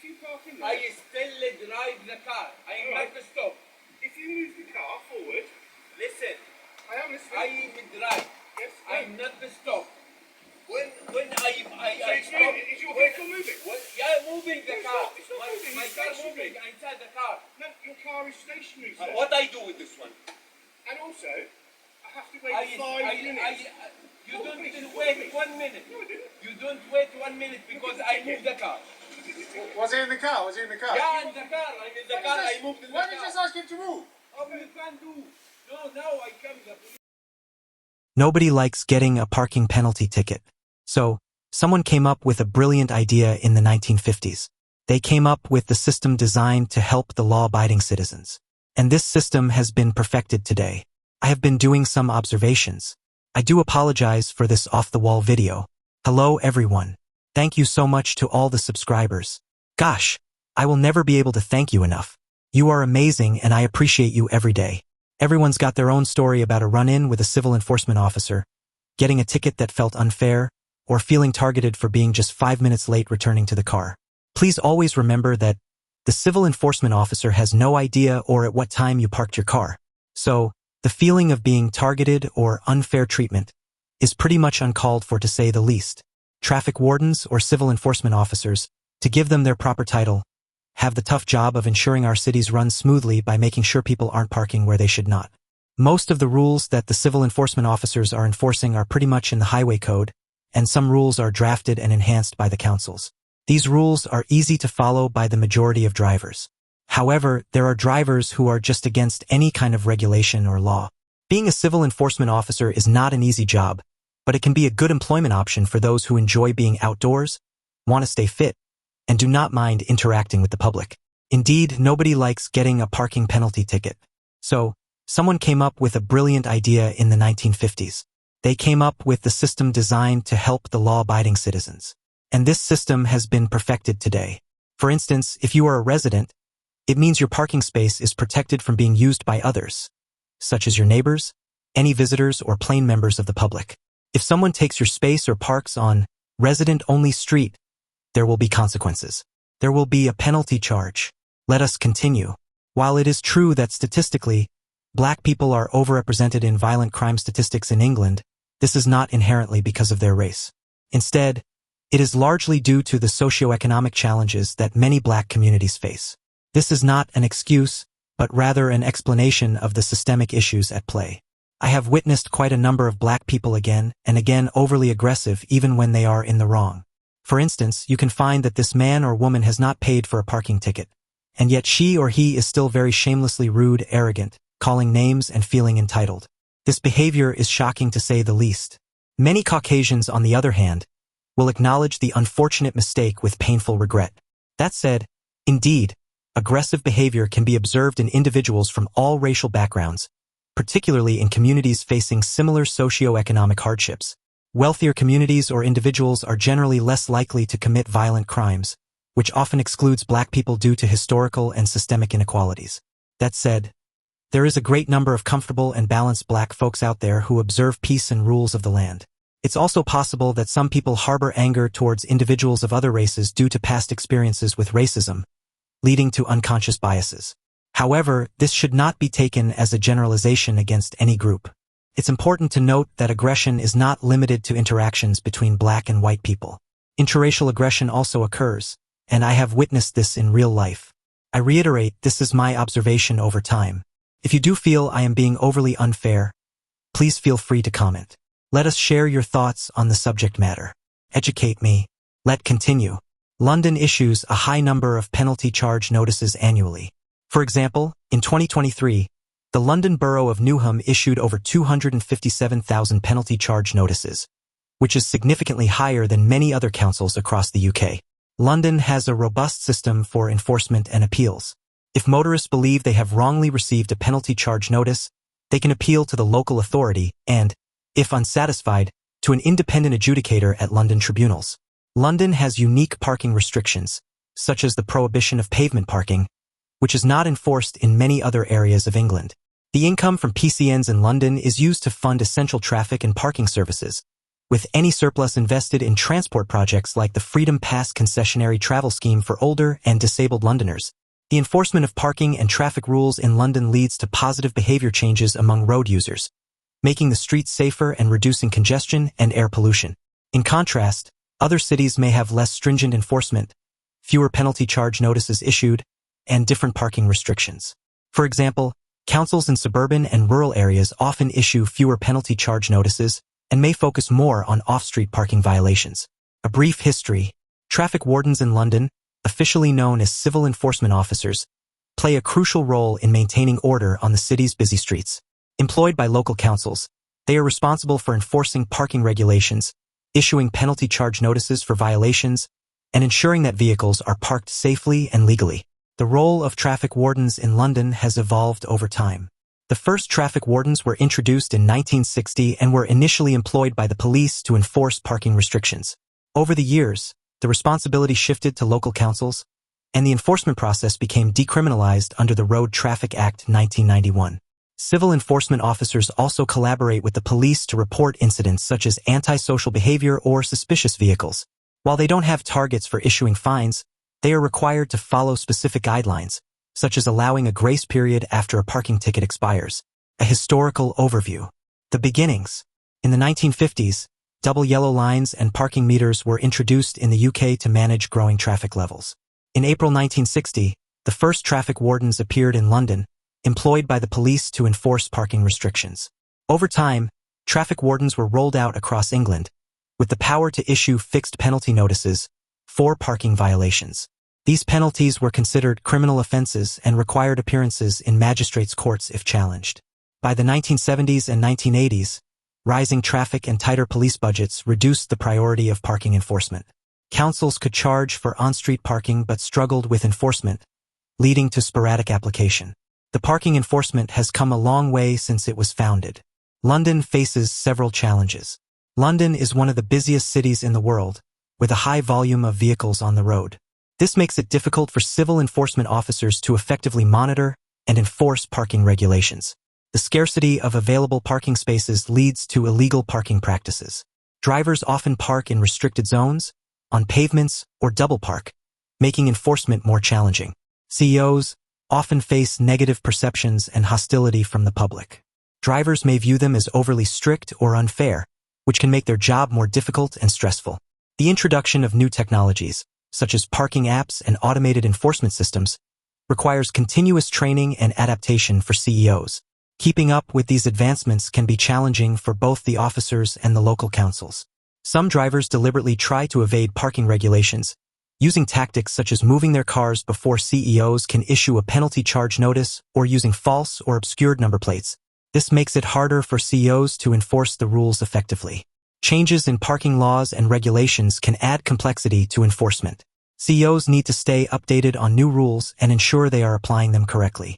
If you park in I there, still drive the car. I am not stop. if you move the car forward, Listen, I am listening. I am drive. Yes, I'm not stop. When I So stop. is your vehicle moving? Yeah, moving the No, car. it's not moving, My it's car stationary. moving inside the car. No, your car is stationary, sir. What I do with this one? And also, I have to wait 5 minutes. You Oh, don't please, wait please. 1 minute. No, I didn't. You don't wait 1 minute because I moved the car. Was he in the car? Was he in the car? Yeah, in the car. I'm in the car. I moved in the car. Why did you just ask him to move? Oh, you can't do. No, now I come. Nobody likes getting a parking penalty ticket. So, someone came up with a brilliant idea in the 1950s. They came up with the system designed to help the law-abiding citizens. And this system has been perfected today. I have been doing some observations. I do apologize for this off-the-wall video. Hello everyone. Thank you so much to all the subscribers. Gosh, I will never be able to thank you enough. You are amazing and I appreciate you every day. Everyone's got their own story about a run-in with a civil enforcement officer, getting a ticket that felt unfair, or feeling targeted for being just 5 minutes late returning to the car. Please always remember that the civil enforcement officer has no idea or at what time you parked your car. So, the feeling of being targeted or unfair treatment is pretty much uncalled for, to say the least. Traffic wardens or civil enforcement officers, to give them their proper title, have the tough job of ensuring our cities run smoothly by making sure people aren't parking where they should not. Most of the rules that the civil enforcement officers are enforcing are pretty much in the highway code, and some rules are drafted and enhanced by the councils. These rules are easy to follow by the majority of drivers. However, there are drivers who are just against any kind of regulation or law. Being a civil enforcement officer is not an easy job, but it can be a good employment option for those who enjoy being outdoors, want to stay fit, and do not mind interacting with the public. Indeed, nobody likes getting a parking penalty ticket. So, someone came up with a brilliant idea in the 1950s. They came up with the system designed to help the law-abiding citizens. And this system has been perfected today. For instance, if you are a resident, it means your parking space is protected from being used by others, such as your neighbors, any visitors, or plain members of the public. If someone takes your space or parks on resident-only street, there will be consequences. There will be a penalty charge. Let us continue. While it is true that statistically, black people are overrepresented in violent crime statistics in England, this is not inherently because of their race. Instead, it is largely due to the socioeconomic challenges that many black communities face. This is not an excuse, but rather an explanation of the systemic issues at play. I have witnessed quite a number of black people again and again overly aggressive even when they are in the wrong. For instance, you can find that this man or woman has not paid for a parking ticket, and yet she or he is still very shamelessly rude, arrogant, calling names and feeling entitled. This behavior is shocking to say the least. Many Caucasians, on the other hand, will acknowledge the unfortunate mistake with painful regret. That said, indeed, aggressive behavior can be observed in individuals from all racial backgrounds, particularly in communities facing similar socioeconomic hardships. Wealthier communities or individuals are generally less likely to commit violent crimes, which often excludes black people due to historical and systemic inequalities. That said, there is a great number of comfortable and balanced black folks out there who observe peace and rules of the land. It's also possible that some people harbor anger towards individuals of other races due to past experiences with racism, leading to unconscious biases. However, this should not be taken as a generalization against any group. It's important to note that aggression is not limited to interactions between black and white people. Interracial aggression also occurs, and I have witnessed this in real life. I reiterate, this is my observation over time. If you do feel I am being overly unfair, please feel free to comment. Let us share your thoughts on the subject matter. Educate me. Let continue. London issues a high number of penalty charge notices annually. For example, in 2023, the London Borough of Newham issued over 257,000 penalty charge notices, which is significantly higher than many other councils across the UK. London has a robust system for enforcement and appeals. If motorists believe they have wrongly received a penalty charge notice, they can appeal to the local authority and, if unsatisfied, to an independent adjudicator at London tribunals. London has unique parking restrictions, such as the prohibition of pavement parking, which is not enforced in many other areas of England. The income from PCNs in London is used to fund essential traffic and parking services, with any surplus invested in transport projects like the Freedom Pass concessionary travel scheme for older and disabled Londoners. The enforcement of parking and traffic rules in London leads to positive behavior changes among road users, making the streets safer and reducing congestion and air pollution. In contrast, other cities may have less stringent enforcement, fewer penalty charge notices issued, and different parking restrictions. For example, councils in suburban and rural areas often issue fewer penalty charge notices and may focus more on off-street parking violations. A brief history: traffic wardens in London, officially known as civil enforcement officers, play a crucial role in maintaining order on the city's busy streets. Employed by local councils, they are responsible for enforcing parking regulations, issuing penalty charge notices for violations, and ensuring that vehicles are parked safely and legally. The role of traffic wardens in London has evolved over time. The first traffic wardens were introduced in 1960 and were initially employed by the police to enforce parking restrictions. Over the years, the responsibility shifted to local councils, and the enforcement process became decriminalized under the Road Traffic Act 1991. Civil enforcement officers also collaborate with the police to report incidents such as antisocial behavior or suspicious vehicles. While they don't have targets for issuing fines, they are required to follow specific guidelines, such as allowing a grace period after a parking ticket expires. A historical overview. The beginnings. In the 1950s, double yellow lines and parking meters were introduced in the UK to manage growing traffic levels. In April 1960, the first traffic wardens appeared in London, employed by the police to enforce parking restrictions. Over time, traffic wardens were rolled out across England, with the power to issue fixed penalty notices for parking violations. These penalties were considered criminal offenses and required appearances in magistrates' courts if challenged. By the 1970s and 1980s, rising traffic and tighter police budgets reduced the priority of parking enforcement. Councils could charge for on-street parking but struggled with enforcement, leading to sporadic application. The parking enforcement has come a long way since it was founded. London faces several challenges. London is one of the busiest cities in the world, with a high volume of vehicles on the road. This makes it difficult for civil enforcement officers to effectively monitor and enforce parking regulations. The scarcity of available parking spaces leads to illegal parking practices. Drivers often park in restricted zones, on pavements, or double park, making enforcement more challenging. CEOs often face negative perceptions and hostility from the public. Drivers may view them as overly strict or unfair, which can make their job more difficult and stressful. The introduction of new technologies, such as parking apps and automated enforcement systems, requires continuous training and adaptation for CEOs. Keeping up with these advancements can be challenging for both the officers and the local councils. Some drivers deliberately try to evade parking regulations, using tactics such as moving their cars before CEOs can issue a penalty charge notice or using false or obscured number plates. This makes it harder for CEOs to enforce the rules effectively. Changes in parking laws and regulations can add complexity to enforcement. CEOs need to stay updated on new rules and ensure they are applying them correctly.